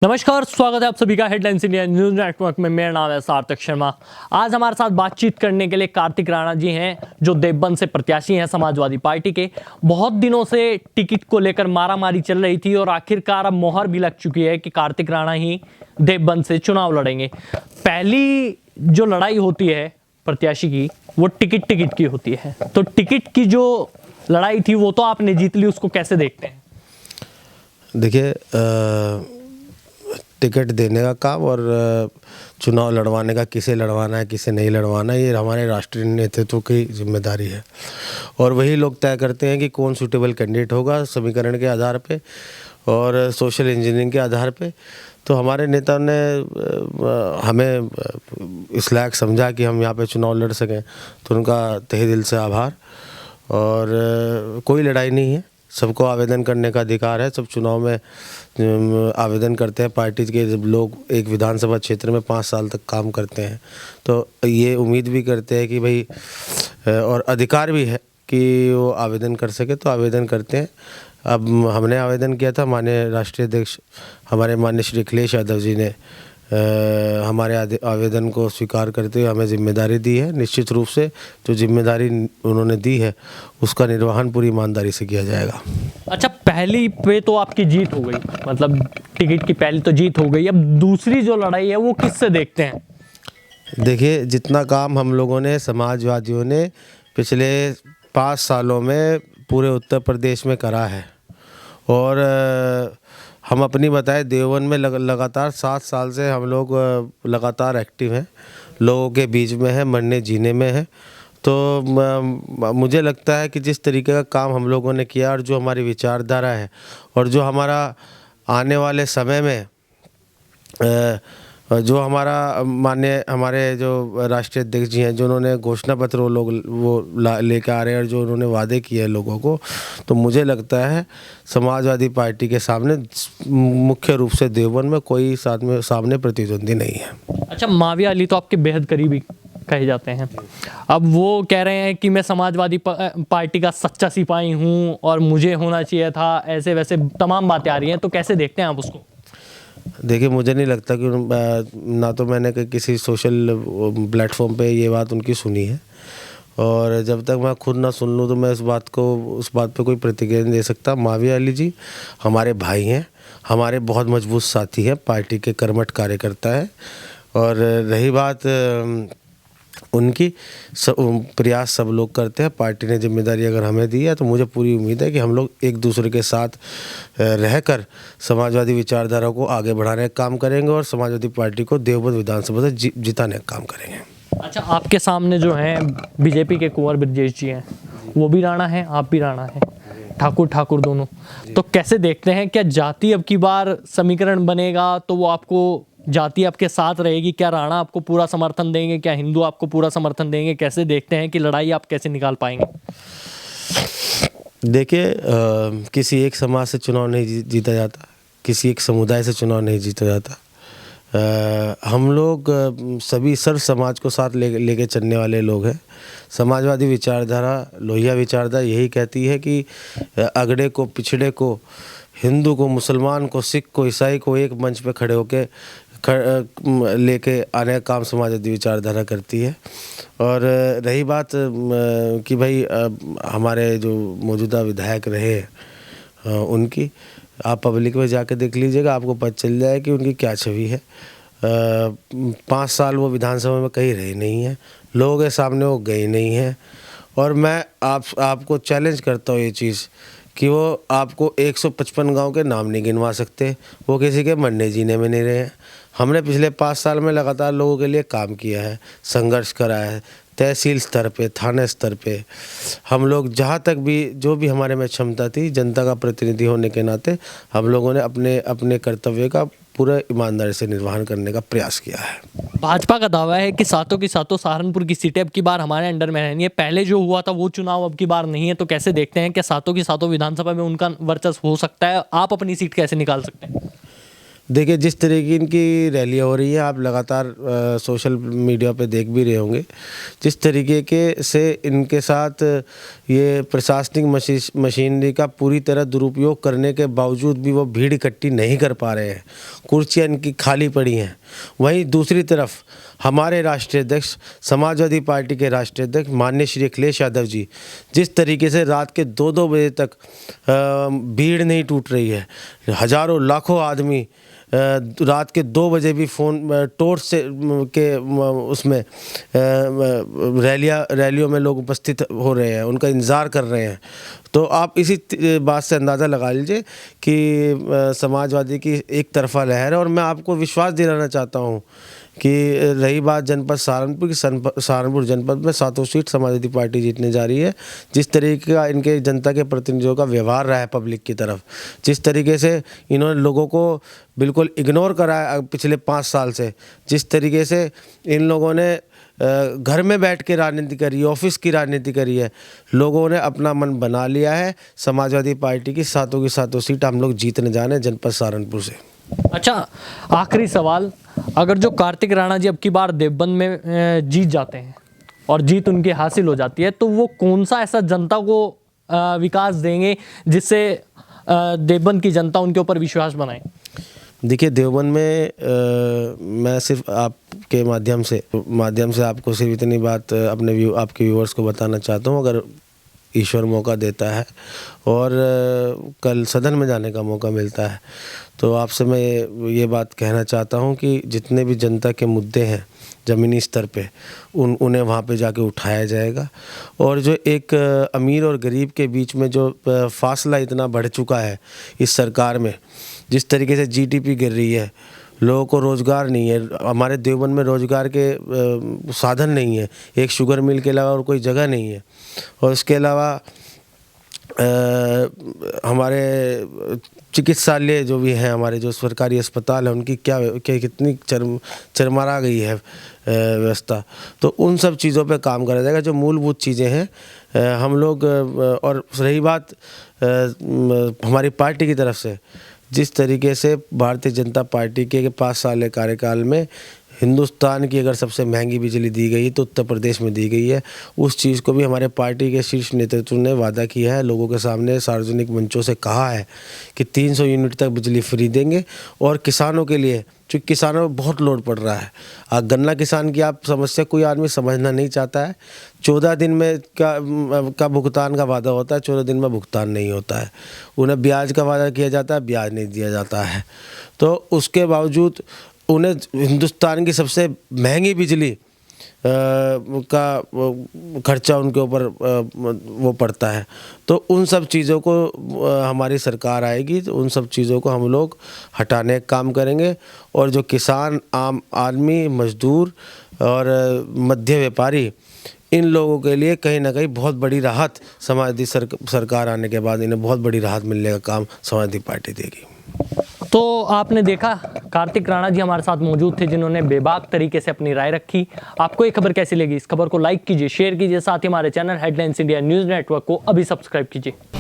नमस्कार, स्वागत है आप सभी का हेडलाइंस इंडिया न्यूज नेटवर्क में। मेरा नाम है सार्थक शर्मा। आज हमारे साथ बातचीत करने के लिए कार्तिक राणा जी हैं, जो देवबंद से प्रत्याशी हैं समाजवादी पार्टी के। बहुत दिनों से टिकट को लेकर मारामारी चल रही थी और आखिरकार अब मोहर भी लग चुकी है कि कार्तिक राणा ही देवबंद से चुनाव लड़ेंगे। पहली जो लड़ाई होती है प्रत्याशी की, वो टिकट की होती है। तो टिकट की जो लड़ाई थी वो तो आपने जीत ली, उसको कैसे देखते हैं? देखिए, टिकट देने का काम और चुनाव लड़वाने का, किसे लड़वाना है किसे नहीं लड़वाना है, ये हमारे राष्ट्रीय नेतृत्व की जिम्मेदारी है। और वही लोग तय करते हैं कि कौन सूटेबल कैंडिडेट होगा, समीकरण के आधार पे और सोशल इंजीनियरिंग के आधार पे। तो हमारे नेता ने हमें इस लायक समझा कि हम यहाँ पे चुनाव लड़ सकें, तो उनका तहे दिल से आभार। और कोई लड़ाई नहीं है, सबको आवेदन करने का अधिकार है। सब चुनाव में आवेदन करते हैं। पार्टी के जब लोग एक विधानसभा क्षेत्र में 5 साल तक काम करते हैं, तो ये उम्मीद भी करते हैं कि भाई, और अधिकार भी है कि वो आवेदन कर सके, तो आवेदन करते हैं। अब हमने आवेदन किया था, माननीय राष्ट्रीय अध्यक्ष हमारे माननीय श्री अखिलेश यादव जी ने हमारे आवेदन को स्वीकार करते हुए हमें जिम्मेदारी दी है। निश्चित रूप से जो जिम्मेदारी उन्होंने दी है उसका निर्वहन पूरी ईमानदारी से किया जाएगा। अच्छा, पहली पे तो आपकी जीत हो गई, मतलब टिकट की पहली तो जीत हो गई। अब दूसरी जो लड़ाई है वो किससे देखते हैं? देखिए, जितना काम हम लोगों ने, समाजवादियों ने पिछले 5 सालों में पूरे उत्तर प्रदेश में करा है, और हम अपनी बताएं, देवबंद में लगातार 7 साल से हम लोग लगातार एक्टिव हैं, लोगों के बीच में हैं, मरने जीने में हैं। तो मुझे लगता है कि जिस तरीके का काम हम लोगों ने किया और जो हमारी विचारधारा है और जो हमारा आने वाले समय में जो हमारा माननीय हमारे जो राष्ट्रीय अध्यक्ष जी हैं, जो उन्होंने घोषणा पत्र वो लेकर आ रहे हैं और जो उन्होंने वादे किए हैं लोगों को, तो मुझे लगता है समाजवादी पार्टी के सामने मुख्य रूप से देवबंद में कोई सामने प्रतिद्वंदी नहीं है। अच्छा, माविया अली तो आपके बेहद करीबी कहे जाते हैं। अब वो कह रहे हैं कि मैं समाजवादी पार्टी का सच्चा सिपाही हूँ और मुझे होना चाहिए था, ऐसे वैसे तमाम बातें आ रही हैं। तो कैसे देखते हैं आप उसको? देखिए, मुझे नहीं लगता कि ना तो मैंने किसी सोशल प्लेटफॉर्म पे ये बात उनकी सुनी है, और जब तक मैं खुद ना सुन लूँ तो मैं उस बात पे कोई प्रतिक्रिया नहीं दे सकता। माविया अली जी हमारे भाई हैं, हमारे बहुत मजबूत साथी हैं, पार्टी के कर्मठ कार्यकर्ता हैं। और रही बात उनकी, प्रयास सब लोग करते हैं। पार्टी ने जिम्मेदारी अगर हमें दी है तो मुझे पूरी उम्मीद है कि हम लोग एक दूसरे के साथ रहकर समाजवादी विचारधारा को आगे बढ़ाने का काम करेंगे और समाजवादी पार्टी को देवबंद विधानसभा से जिताने का काम करेंगे। अच्छा, आपके सामने जो हैं बीजेपी के कुंवर ब्रजेश जी हैं, वो भी राणा हैं, आप भी राणा हैं, ठाकुर दोनों। तो कैसे देखते हैं, क्या जाति अब की बार समीकरण बनेगा तो वो आपको जाति आपके साथ रहेगी? क्या राणा आपको पूरा समर्थन देंगे? क्या हिंदू आपको पूरा समर्थन देंगे? कैसे देखते हैं कि लड़ाई आप कैसे निकाल पाएंगे? देखिए, किसी एक समाज से चुनाव नहीं जीता जाता, किसी एक समुदाय से चुनाव नहीं जीता जाता। हम लोग सभी सर्व समाज को साथ लेके चलने वाले लोग हैं। समाजवादी विचारधारा, लोहिया विचारधारा यही कहती है कि अगड़े को, पिछड़े को, हिंदू को, मुसलमान को, सिख को, ईसाई को एक मंच पे खड़े होके लेके आने का काम समाजवादी विचारधारा करती है। और रही बात कि भाई हमारे जो मौजूदा विधायक रहे उनकी, आप पब्लिक में जाके देख लीजिएगा, आपको पता चल जाए कि उनकी क्या छवि है। 5 साल वो विधानसभा में कहीं रहे नहीं हैं, लोगों के सामने वो गए नहीं हैं। और मैं आपको चैलेंज करता हूँ ये चीज़ कि वो आपको 155 गांव के नाम नहीं गिनवा सकते, वो किसी के मरने जीने में नहीं रहे हैं। हमने पिछले 5 साल में लगातार लोगों के लिए काम किया है, संघर्ष करा है, तहसील स्तर पे, थाने स्तर पे। हम लोग जहाँ तक भी, जो भी हमारे में क्षमता थी, जनता का प्रतिनिधि होने के नाते हम लोगों ने अपने कर्तव्य का पूरा ईमानदारी से निर्वहन करने का प्रयास किया है। भाजपा का दावा है कि सातों की सातों सहारनपुर की सीटें अब की बार हमारे अंडर में रहनी है। पहले जो हुआ था वो चुनाव अब की बार नहीं है। तो कैसे देखते हैं कि सातों की सातों विधानसभा में उनका वर्चस्व हो सकता है? आप अपनी सीट कैसे निकाल सकते हैं? देखिए, जिस तरह की इनकी रैलियाँ हो रही हैं, आप लगातार सोशल मीडिया पे देख भी रहे होंगे। जिस तरीके के से इनके साथ ये प्रशासनिक मशीनरी का पूरी तरह दुरुपयोग करने के बावजूद भी वो भीड़ इकट्ठी नहीं कर पा रहे हैं। कुर्सियाँ इनकी खाली पड़ी हैं। वहीं दूसरी तरफ हमारे राष्ट्रीय अध्यक्ष, समाजवादी पार्टी के राष्ट्रीय अध्यक्ष माननीय श्री अखिलेश यादव जी, जिस तरीके से रात के 2-2 बजे तक भीड़ नहीं टूट रही है, हज़ारों लाखों आदमी रात के 2 बजे भी फ़ोन टॉर्च से के उसमें रैलियों में लोग उपस्थित हो रहे हैं, उनका इंतज़ार कर रहे हैं। तो आप इसी बात से अंदाज़ा लगा लीजिए कि समाजवादी की एक तरफ़ा लहर है। और मैं आपको विश्वास दिलाना चाहता हूँ कि रही बात जनपद सहारनपुर की, सहारनपुर जनपद में 7 सीट समाजवादी पार्टी जीतने जा रही है। जिस तरीके का इनके जनता के प्रतिनिधियों का व्यवहार रहा है पब्लिक की तरफ, जिस तरीके से इन्होंने लोगों को बिल्कुल इग्नोर करा है पिछले 5 साल से, जिस तरीके से इन लोगों ने घर में बैठ के राजनीति करी है, ऑफिस की राजनीति करी है, लोगों ने अपना मन बना लिया है। समाजवादी पार्टी की 7 सीट हम लोग जीतने जा रहे हैं जनपद सहारनपुर से। अच्छा, आखिरी सवाल, अगर जो कार्तिक राणा जी अब की बार देवबंद में जीत जाते हैं और जीत उनकी हासिल हो जाती है, तो वो कौन सा ऐसा जनता को विकास देंगे जिससे देवबंद की जनता उनके ऊपर विश्वास बनाए? देखिए, देवबंद में मैं सिर्फ आपके माध्यम से आपको सिर्फ इतनी बात आपके व्यूअर्स को बताना चाहता हूँ। अगर ईश्वर मौका देता है और कल सदन में जाने का मौका मिलता है, तो आपसे मैं ये बात कहना चाहता हूँ कि जितने भी जनता के मुद्दे हैं ज़मीनी स्तर पे, उन्हें वहाँ पे जाके उठाया जाएगा। और जो एक अमीर और गरीब के बीच में जो फासला इतना बढ़ चुका है इस सरकार में, जिस तरीके से जीडीपी गिर रही है, लोगों को रोज़गार नहीं है, हमारे देवबंद में रोज़गार के साधन नहीं है, एक शुगर मिल के अलावा और कोई जगह नहीं है। और इसके अलावा हमारे चिकित्सालय जो भी हैं, हमारे जो सरकारी अस्पताल हैं, उनकी कितनी चरमरा गई है व्यवस्था। तो उन सब चीज़ों पे काम करा जाएगा, जो मूलभूत चीज़ें हैं हम लोग। और रही बात हमारी पार्टी की तरफ से, जिस तरीके से भारतीय जनता पार्टी के 5 साल के कार्यकाल में हिंदुस्तान की अगर सबसे महंगी बिजली दी गई तो उत्तर प्रदेश में दी गई है, उस चीज़ को भी हमारे पार्टी के शीर्ष नेतृत्व ने वादा किया है, लोगों के सामने सार्वजनिक मंचों से कहा है कि 300 यूनिट तक बिजली फ्री देंगे। और किसानों के लिए, चूँकि किसानों में बहुत लोड पड़ रहा है, गन्ना किसान की आप समस्या कोई आदमी समझना नहीं चाहता है। 14 दिन में का भुगतान का वादा होता है, 14 दिन में भुगतान नहीं होता है। उन्हें ब्याज का वादा किया जाता है, ब्याज नहीं दिया जाता है। तो उसके बावजूद उन्हें हिंदुस्तान की सबसे महंगी बिजली का खर्चा उनके ऊपर वो पड़ता है। तो उन सब चीज़ों को हमारी सरकार आएगी तो उन सब चीज़ों को हम लोग हटाने का काम करेंगे। और जो किसान, आम आदमी, मजदूर और मध्य व्यापारी, इन लोगों के लिए कहीं ना कहीं बहुत बड़ी राहत समाजवादी सरकार आने के बाद इन्हें बहुत बड़ी राहत मिलने का काम समाजवादी पार्टी देगी। तो आपने देखा, कार्तिक राणा जी हमारे साथ मौजूद थे, जिन्होंने बेबाक तरीके से अपनी राय रखी। आपको ये खबर कैसी लगी? इस खबर को लाइक कीजिए, शेयर कीजिए, साथ ही हमारे channel headlines India news network को अभी सब्सक्राइब कीजिए।